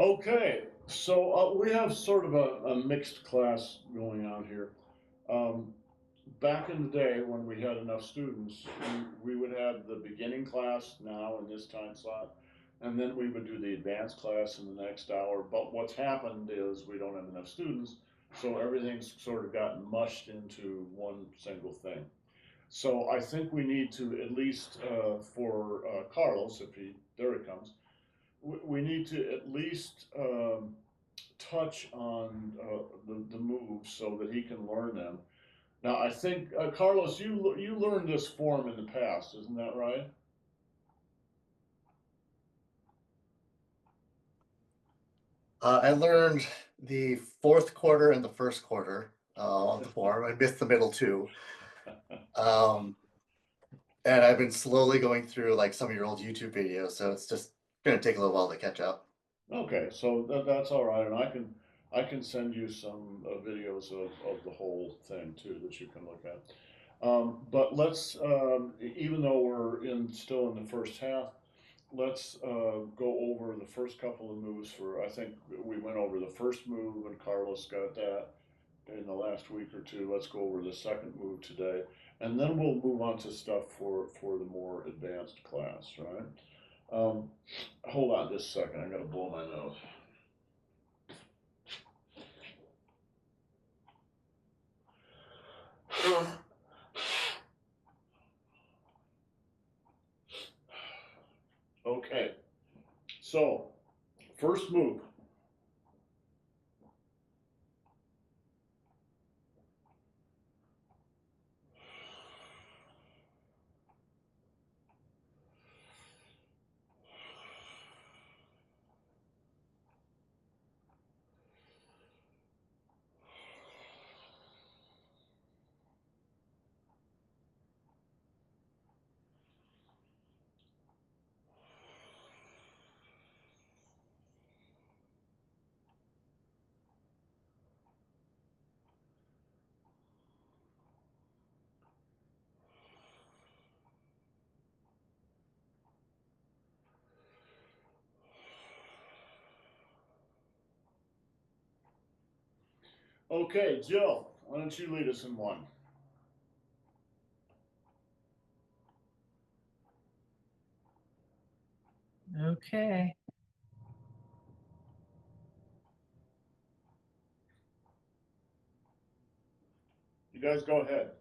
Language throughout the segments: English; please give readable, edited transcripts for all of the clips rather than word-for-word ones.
Okay, so we have sort of a mixed class going on here. Um, Back in the day when we had enough students, we would have the beginning class now in this time slot, and then we would do the advanced class in the next hour. But what's happened is we don't have enough students, so everything's sort of gotten mushed into one single thing. So I think we need to at least for Carlos, if he there he comes, we need to at least touch on the moves so that he can learn them. Now, I think Carlos, you learned this form in the past, isn't that right? I learned the fourth quarter and the first quarter of the form. I missed the middle two. Um, and I've been slowly going through like some of your old YouTube videos, so it's just gonna take a little while to catch up. Okay, so that's all right, and I can send you some videos of the whole thing too that you can look at. But let's even though we're in still in the first half, let's go over the first couple of moves for. I think we went over the first move and Carlos got that in the last week or two. Let's go over the second move today, and then we'll move on to stuff for the more advanced class, right? Um, Hold on just a second. I gotta blow my nose. Okay, so first move. Okay, Jill, why don't you lead us in one? Okay. You guys go ahead.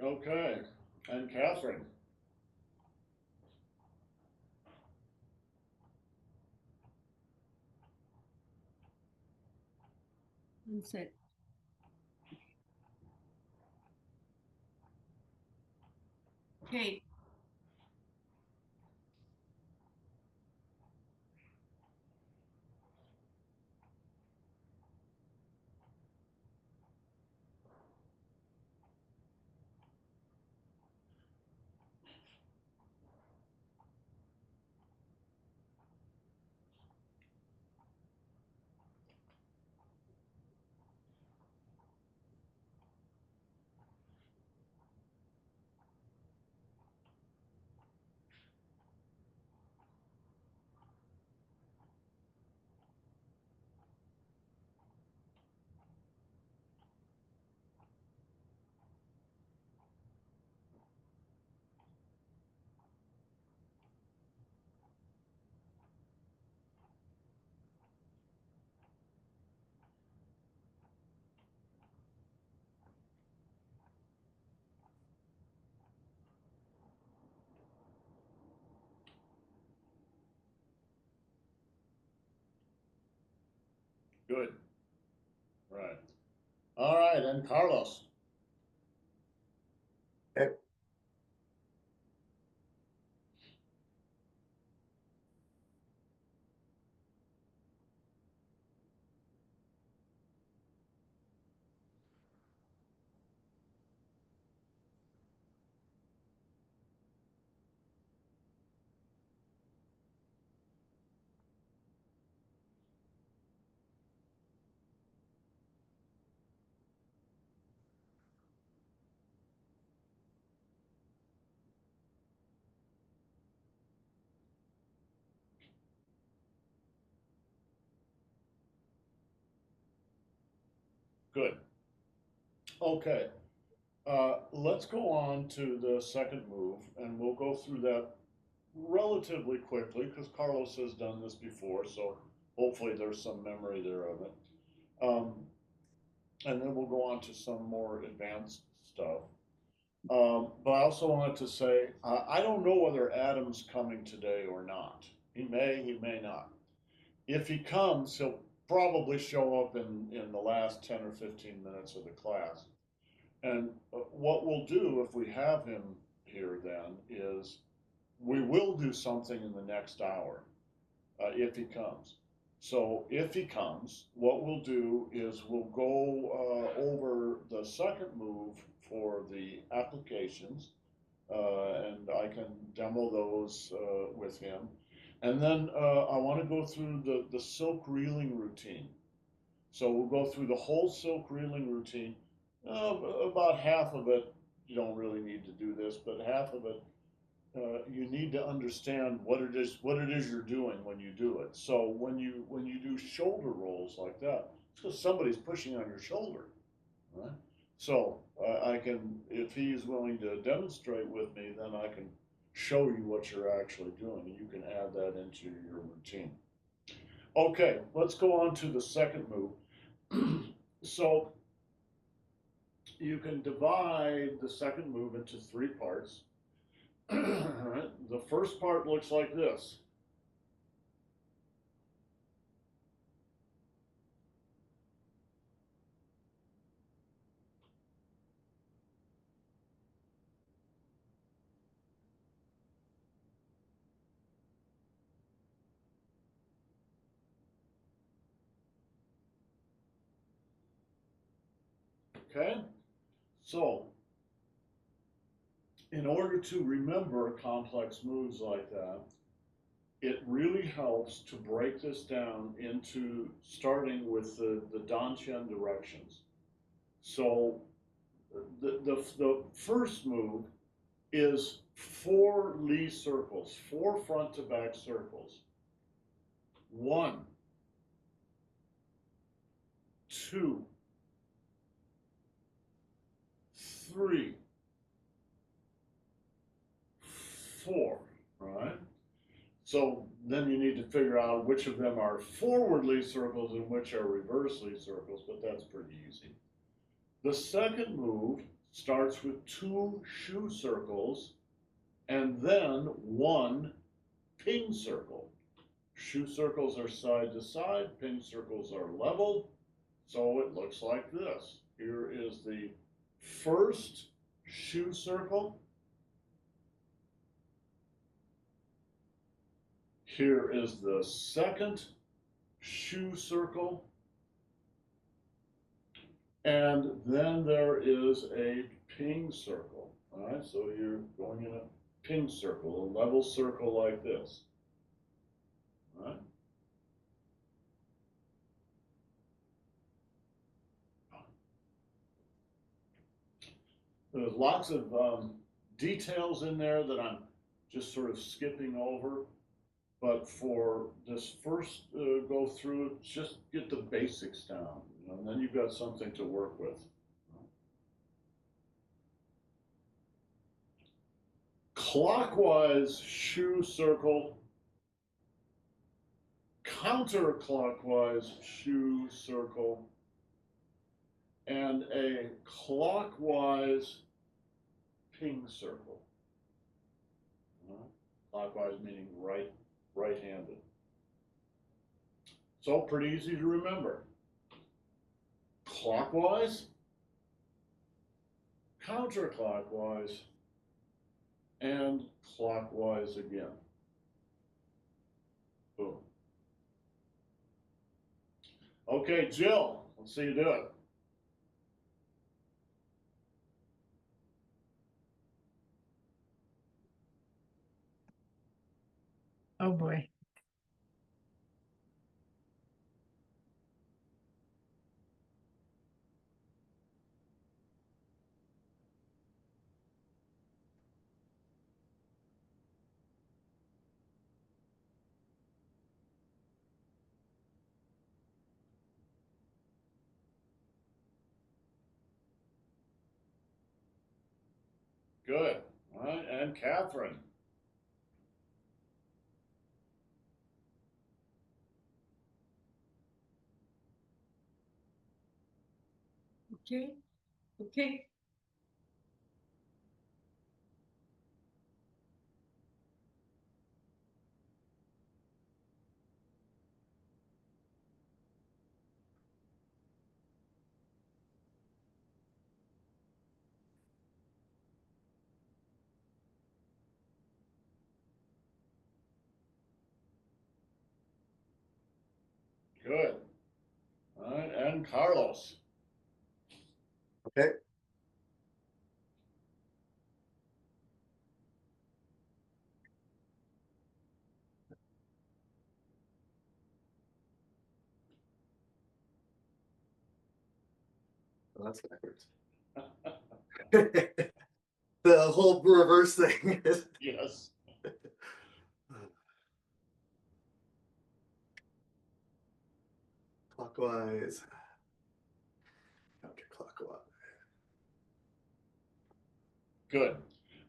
Okay, and Catherine. That's it. Okay. right, and Carlos. Okay. Good. Okay. Let's go on to the second move, and we'll go through that relatively quickly because Carlos has done this before, so hopefully there's some memory there of it. And then we'll go on to some more advanced stuff. But I also wanted to say, I don't know whether Adam's coming today or not. He may not. If he comes, he'll probably show up in the last 10 or 15 minutes of the class. And what we'll do if we have him here then is we will do something in the next hour if he comes. So if he comes, what we'll do is we'll go over the second move for the applications, and I can demo those with him. And then I want to go through the silk reeling routine. So we'll go through the whole silk reeling routine. About half of it, you don't really need to do this, but half of it, you need to understand what it is you're doing when you do it. So when you do shoulder rolls like that, it's because somebody's pushing on your shoulder, right? So I can, if he's willing to demonstrate with me, then I can show you what you're actually doing, and you can add that into your routine. Okay, let's go on to the second move. So you can divide the second move into three parts. All right, the first part looks like this. Okay, so in order to remember complex moves like that, it really helps to break this down into starting with the Dantian directions. So the first move is 4 Li circles, 4 front to back circles. 1, 2, 3, 4, right? So then you need to figure out which of them are forwardly circles and which are reversely circles, but that's pretty easy. The second move starts with 2 shoe circles and then 1 ping circle. Shoe circles are side to side, ping circles are level, so it looks like this. Here is the first shoe circle. Here is the second shoe circle. And then there is a ping circle. All right, so you're going in a ping circle, a level circle like this. All right. There's lots of details in there that I'm just sort of skipping over. But for this first go through, just get the basics down, you know, and then you've got something to work with. Clockwise shoe circle, counterclockwise shoe circle, and a clockwise ping circle. Clockwise meaning right-handed. So pretty easy to remember. Clockwise, counterclockwise, and clockwise again. Boom. Okay, Jill, let's see you do it. Oh, boy. Good. All right, and Catherine. Okay, okay. Good. All right, and Carlos. Okay. Well, that's backwards. The whole reverse thing is Yes. clockwise, counterclockwise. Good.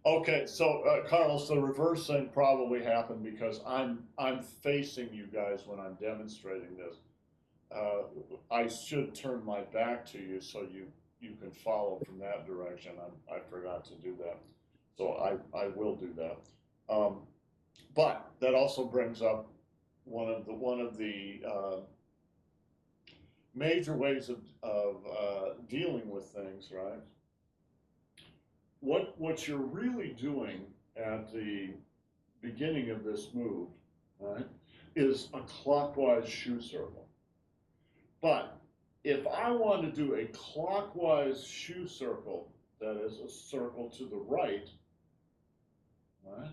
Okay, so Carlos, the reverse thing probably happened because I'm facing you guys when I'm demonstrating this. I should turn my back to you so you can follow from that direction. I forgot to do that, so I will do that. But that also brings up one of the major ways of dealing with things, right? What you're really doing at the beginning of this move, right, is a clockwise shoe circle. But if I want to do a clockwise shoe circle, that is a circle to the right, right,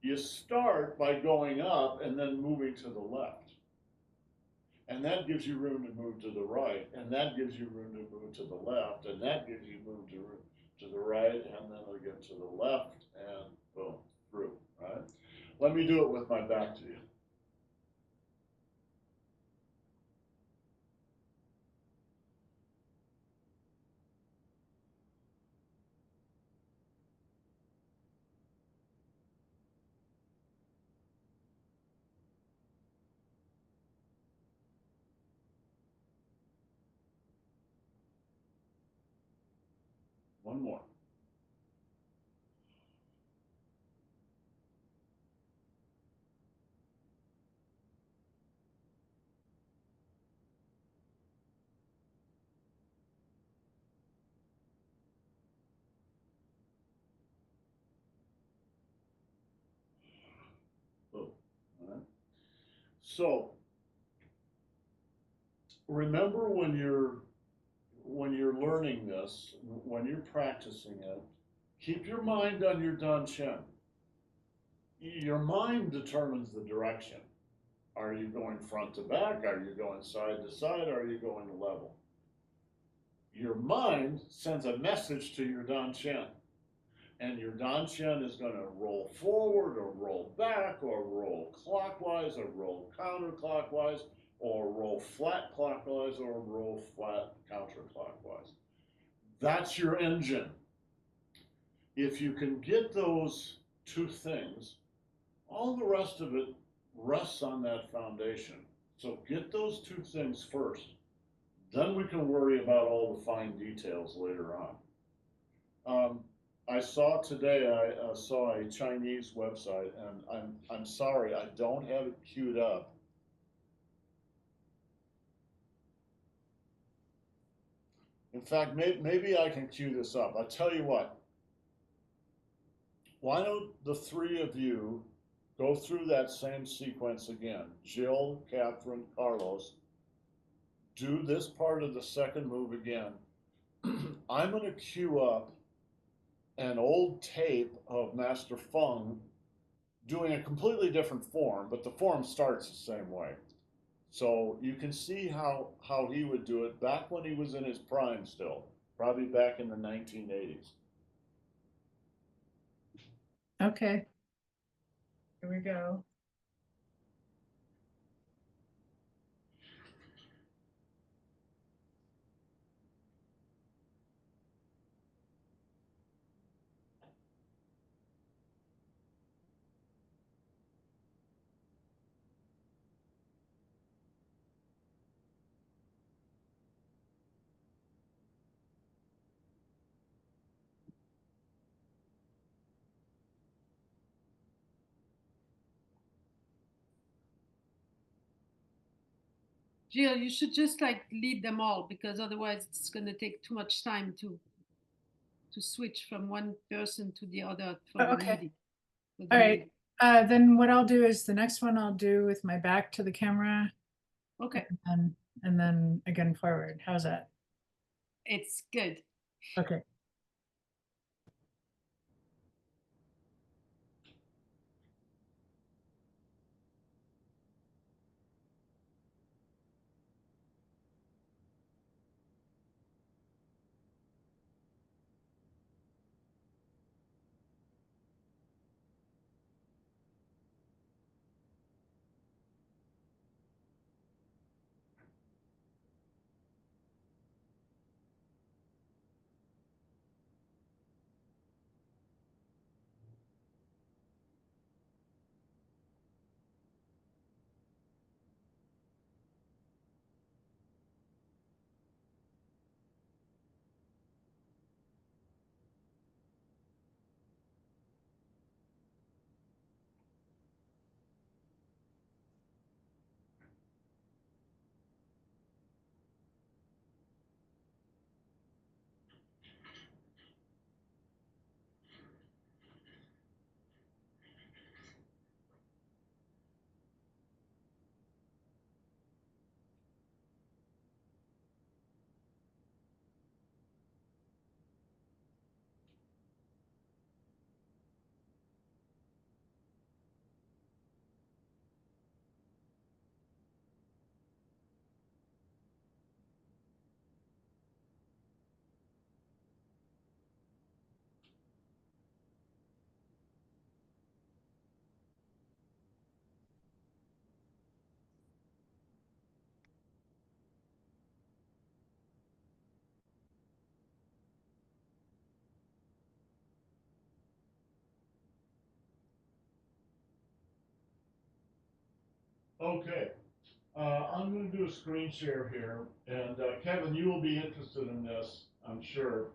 you start by going up and then moving to the left. And that gives you room to move to the right, and that gives you room to move to the left, and that gives you room to the right, and then again to the left, and boom, through, right? Let me do it with my back to you. One more. Boom, all right? So remember when you're learning this, when you're practicing it, keep your mind on your Dan Chen. Your mind determines the direction. Are you going front to back? Are you going side to side? Are you going level? Your mind sends a message to your Dan Chen. And your Dan Chen is going to roll forward or roll back or roll clockwise or roll counterclockwise or roll flat clockwise or roll flat counterclockwise. That's your engine. If you can get those two things, all the rest of it rests on that foundation. So get those two things first. Then we can worry about all the fine details later on. I saw today, I saw a Chinese website, and I'm sorry, I don't have it queued up. In fact, maybe I can cue this up. I'll tell you what. Why don't the three of you go through that same sequence again? Jill, Catherine, Carlos, do this part of the second move again. I'm going to cue up an old tape of Master Feng doing a completely different form, but the form starts the same way. So you can see how he would do it back when he was in his prime still, probably back in the 1980s. Okay. Here we go. Jill, you should just like lead them all because otherwise it's gonna take too much time to switch from one person to the other for the Okay. leading. for the All right. leading. Then what I'll do is the next one I'll do with my back to the camera Okay, and then again forward. How's that? it's good. Okay. Okay, I'm going to do a screen share here, and Kevin, you will be interested in this, I'm sure.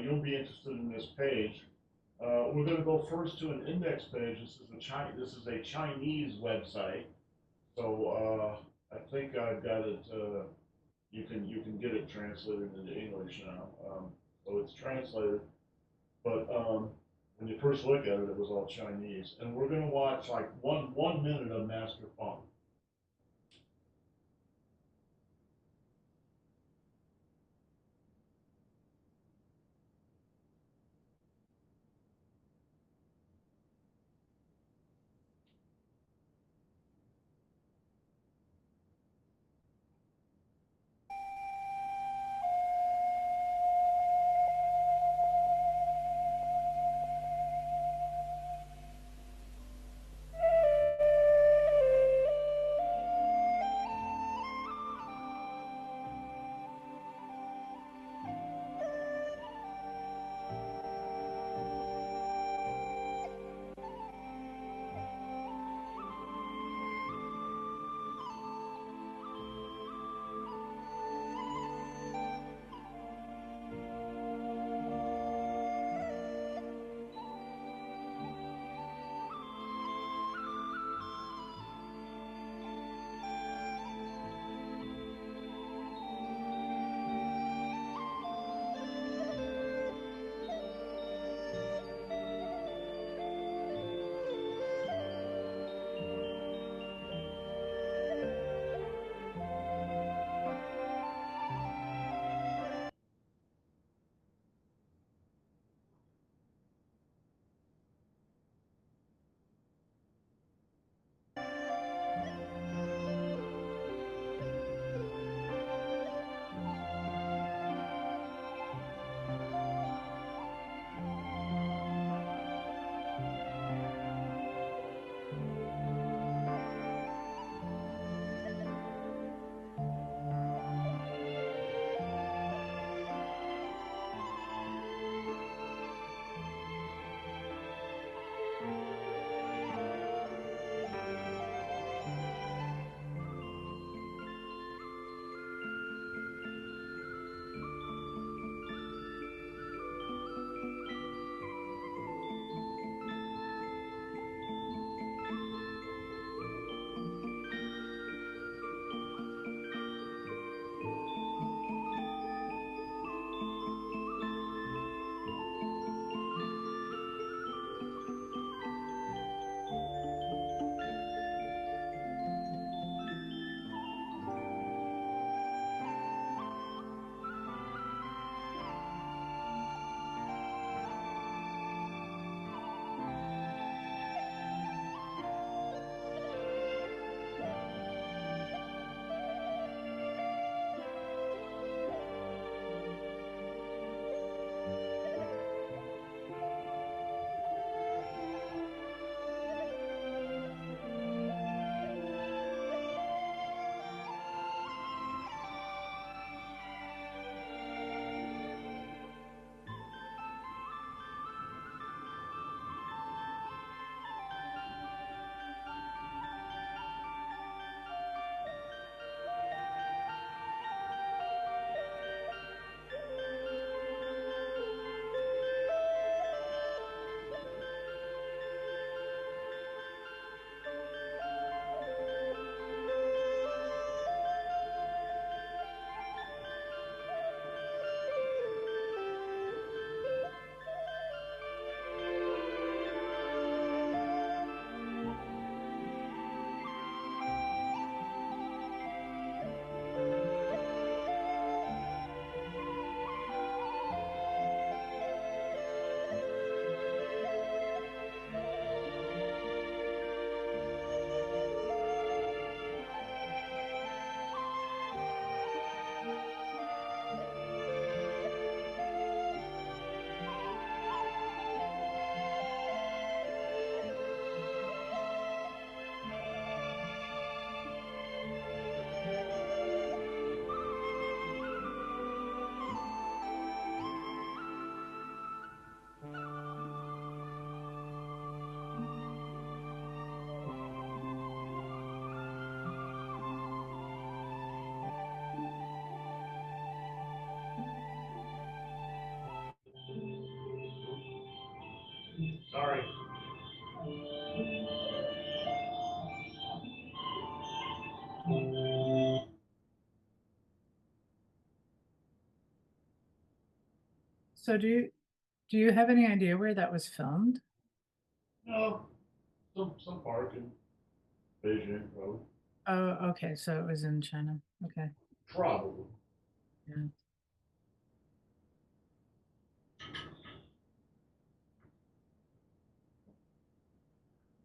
You'll be interested in this page. We're going to go first to an index page. This is a Chinese website, so I think I've got it. You can get it translated into English now, so it's translated. But when you first look at it, it was all Chinese, and we're going to watch like one minute of Master Funk. So do you have any idea where that was filmed? No, some park in Beijing, probably. Oh, okay, so it was in China. Okay. Probably. Yeah.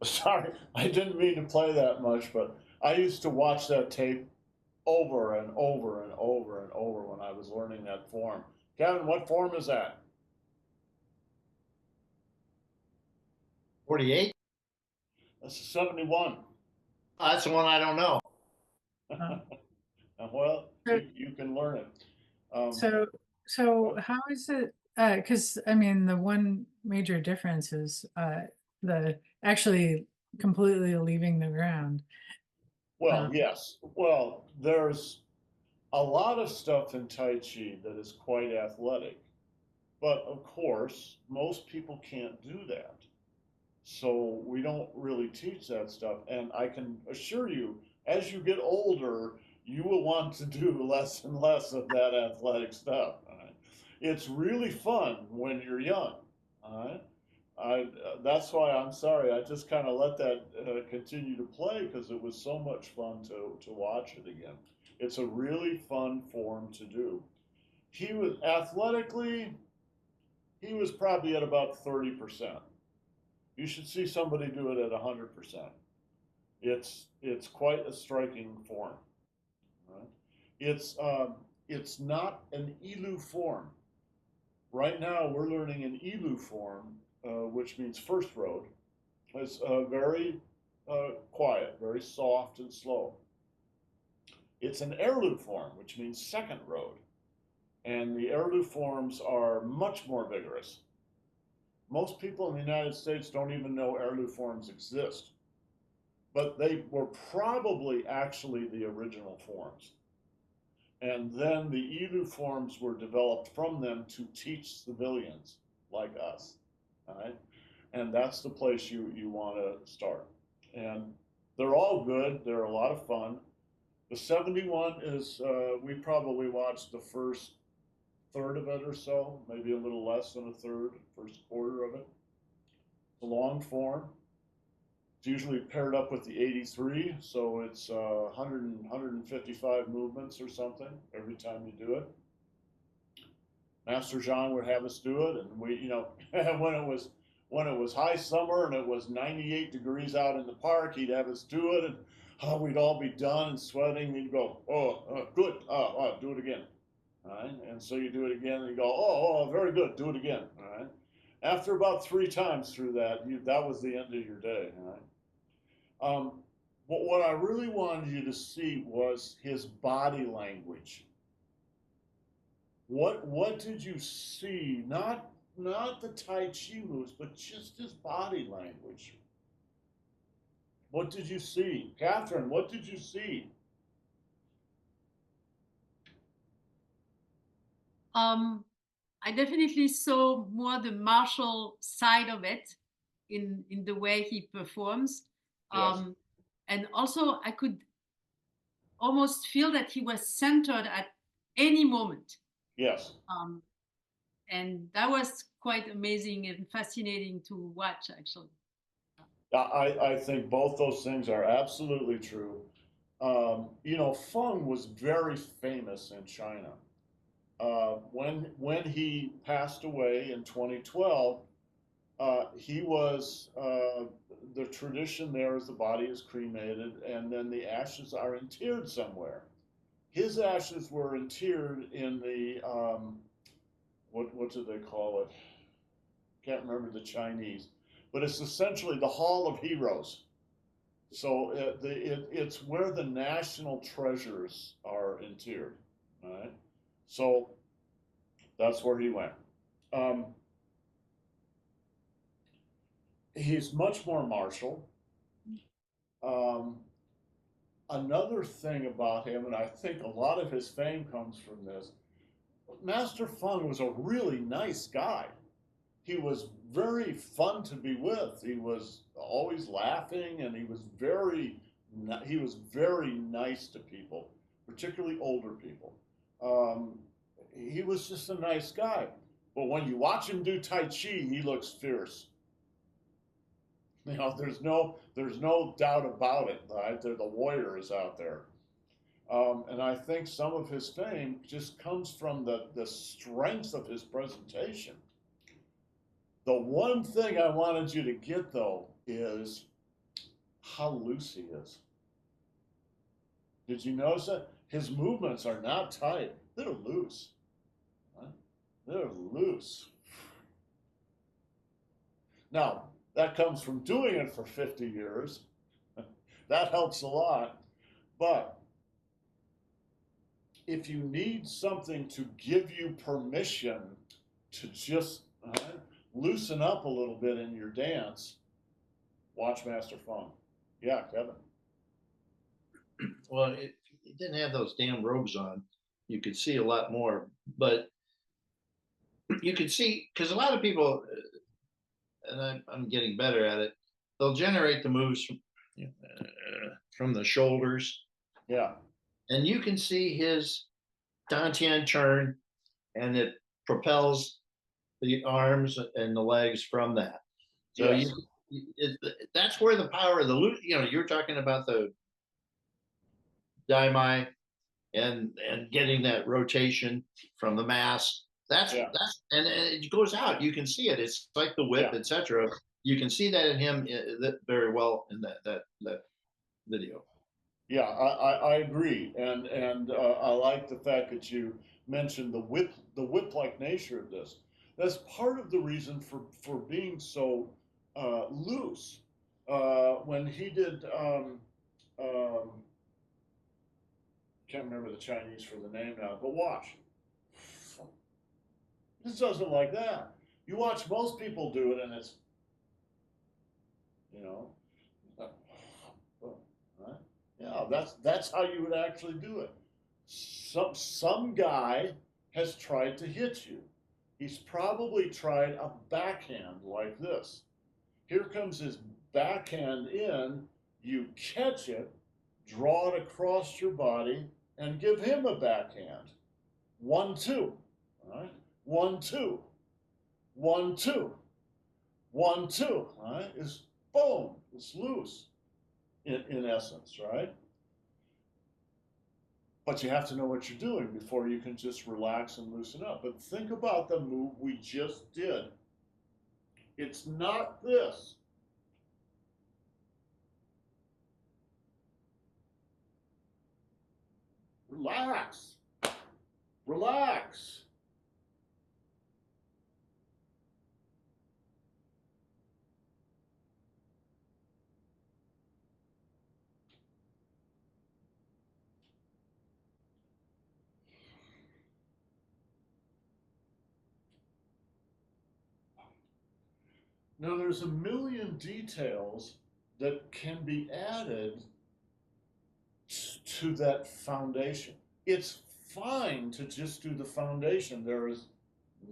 Sorry, I didn't mean to play that much, but I used to watch that tape over and over and over and over when I was learning that form. Kevin, what form is that? 48? That's a 71. That's the one I don't know. Oh. Well, So, you can learn it. so, so how is it? Because I mean, the one major difference is the actually completely leaving the ground. Well, yes. Well, there's a lot of stuff in Tai Chi that is quite athletic. But of course, most people can't do that. So we don't really teach that stuff. And I can assure you, as you get older, you will want to do less and less of that athletic stuff. All right? It's really fun when you're young. All right? That's why I'm sorry. I just kind of let that continue to play because it was so much fun to watch it again. It's a really fun form to do. He was athletically, he was probably at about 30%. You should see somebody do it at 100%. It's quite a striking form. Right? It's not an Ilu form. Right now, we're learning an Ilu form, which means first road. It's very quiet, very soft and slow. It's an Erlu form, which means second road. And the Erlu forms are much more vigorous. Most people in the United States don't even know Erlu forms exist, but they were probably actually the original forms. And then the Ilu forms were developed from them to teach civilians like us. All right? And that's the place you want to start. And they're all good. They're a lot of fun. The 71 is, we probably watched the first third of it or so, maybe a little less than a third, first quarter of it. It's a long form. It's usually paired up with the 83, so it's 155 movements or something every time you do it. Master Jean would have us do it, and we, when it was high summer and it was 98 degrees out in the park, he'd have us do it, and we'd all be done and sweating. He'd go, good, do it again. All right, and so you do it again, and you go, very good, do it again. All right. After about 3 times through that, that was the end of your day. All right. But what I really wanted you to see was his body language. What did you see? Not the Tai Chi moves, but just his body language. What did you see? Catherine, what did you see? I definitely saw more the martial side of it in the way he performs. Yes. And also I could almost feel that he was centered at any moment. Yes. And that was quite amazing and fascinating to watch, actually. I think both those things are absolutely true. Feng was very famous in China. When he passed away in 2012, he was the tradition there is the body is cremated and then the ashes are interred somewhere. His ashes were interred in the what do they call it? Can't remember the Chinese, but it's essentially the Hall of Heroes. So it's where the national treasures are interred. All right, so that's where he went. Um, he's much more martial. Um, Another thing about him, and I think a lot of his fame comes from this, Master Feng was a really nice guy. He was very fun to be with. He was always laughing, and he was very nice to people, particularly older people. He was just a nice guy. But when you watch him do Tai Chi, he looks fierce. You know, there's no doubt about it, right? The warrior is out there. And I think some of his fame just comes from the strength of his presentation. The one thing I wanted you to get, though, is how loose he is. Did you notice that? His movements are not tight, they're loose. Right? They're loose. Now, that comes from doing it for 50 years. That helps a lot. But if you need something to give you permission to just loosen up a little bit in your dance, watch Master Fung. Yeah, Kevin. Well, it didn't have those damn robes on. You could see a lot more, but you could see, because a lot of people, and I'm getting better at it, they'll generate the moves from the shoulders. Yeah. And you can see his dantian turn, and it propels the arms and the legs from that. So Yes. that's where the power of the loop, you're talking about the daimai and getting that rotation from the mass. That's and it goes out. You can see it. It's like the whip, etc. You can see that in him very well in that video. Yeah, I agree, and I like the fact that you mentioned the whip-like nature of this. That's part of the reason for being so loose. When he did, can't remember the Chinese for the name now, but watch. This doesn't like that. You watch most people do it, and it's, you know, right? Yeah, that's how you would actually do it. Some guy has tried to hit you. He's probably tried a backhand like this. Here comes his backhand in, you catch it, draw it across your body, and give him a backhand. 1-2. All right? 1-2. 1-2. 1-2. All right? It's boom. It's loose. In essence, right? But you have to know what you're doing before you can just relax and loosen up. But think about the move we just did. It's not this. Relax. Relax. Now, there's a million details that can be added to that foundation. It's fine to just do the foundation. There is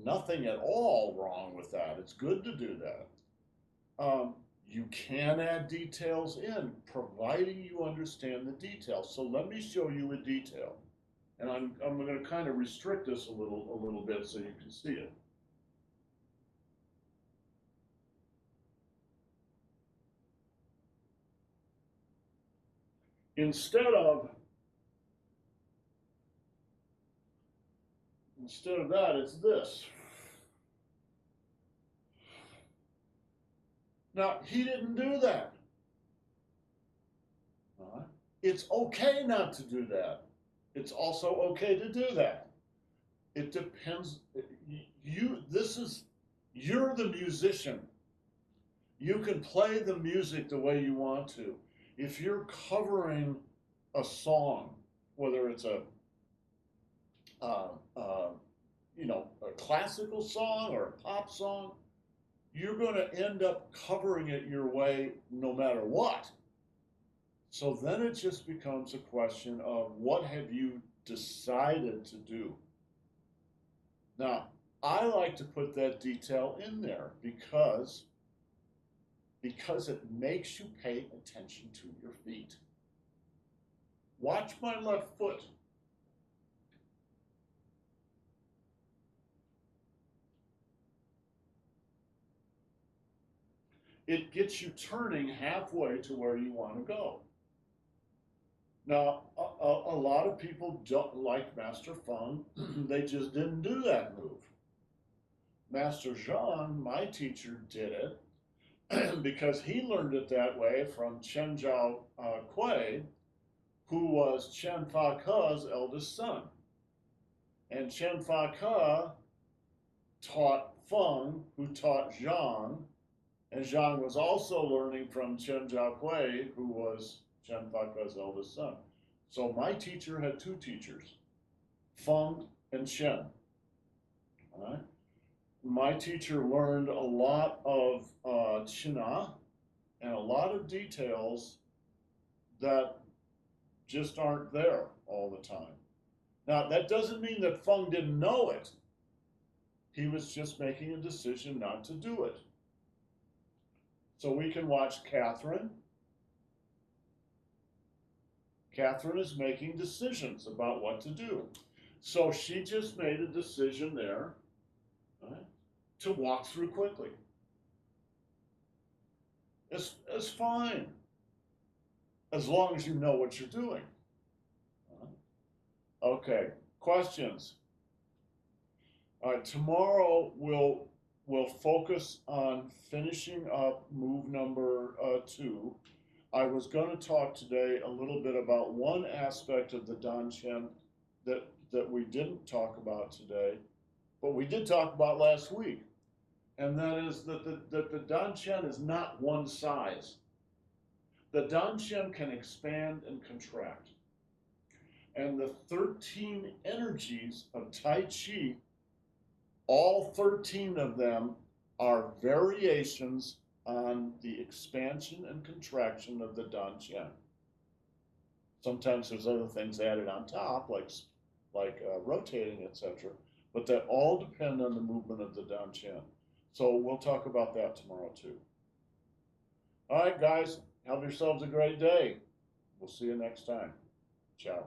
nothing at all wrong with that. It's good to do that. You can add details in, providing you understand the details. So let me show you a detail. And I'm going to kind of restrict this a little bit so you can see it. Instead of that, it's this. Now, he didn't do that. It's okay not to do that. It's also okay to do that. It depends. You're the musician. You can play the music the way you want to. If you're covering a song, whether it's a classical song or a pop song, you're going to end up covering it your way no matter what. So then it just becomes a question of what have you decided to do? Now, I like to put that detail in there because it makes you pay attention to your feet. Watch my left foot. it gets you turning halfway to where you want to go. Now, a lot of people don't like Master Feng. They just didn't do that move. Master Zhang, my teacher, did it because he learned it that way from Chen Zhao Kui, who was Chen Fa Ke's eldest son. And Chen Fa Ke taught Feng, who taught Zhang, and Zhang was also learning from Chen Zhao Kui, who was Chen Fa Ke's eldest son. So my teacher had two teachers, Feng and Chen. All right? My teacher learned a lot of Qina and a lot of details that just aren't there all the time. Now, that doesn't mean that Feng didn't know it. He was just making a decision not to do it. So we can watch Catherine. Catherine is making decisions about what to do. So she just made a decision there, right, to walk through quickly. It's fine, as long as you know what you're doing. Okay, questions? All right, tomorrow we'll focus on finishing up move number 2. I was going to talk today a little bit about one aspect of the Danchen that we didn't talk about today, but we did talk about last week, and that is that the Danchen is not one size. The Danchen can expand and contract. And the 13 energies of Tai Chi, all 13 of them are variations on the expansion and contraction of the Danchen. Sometimes there's other things added on top, like rotating, etc. But they all depend on the movement of the Danchen. So we'll talk about that tomorrow too. All right, guys, have yourselves a great day. We'll see you next time. Ciao.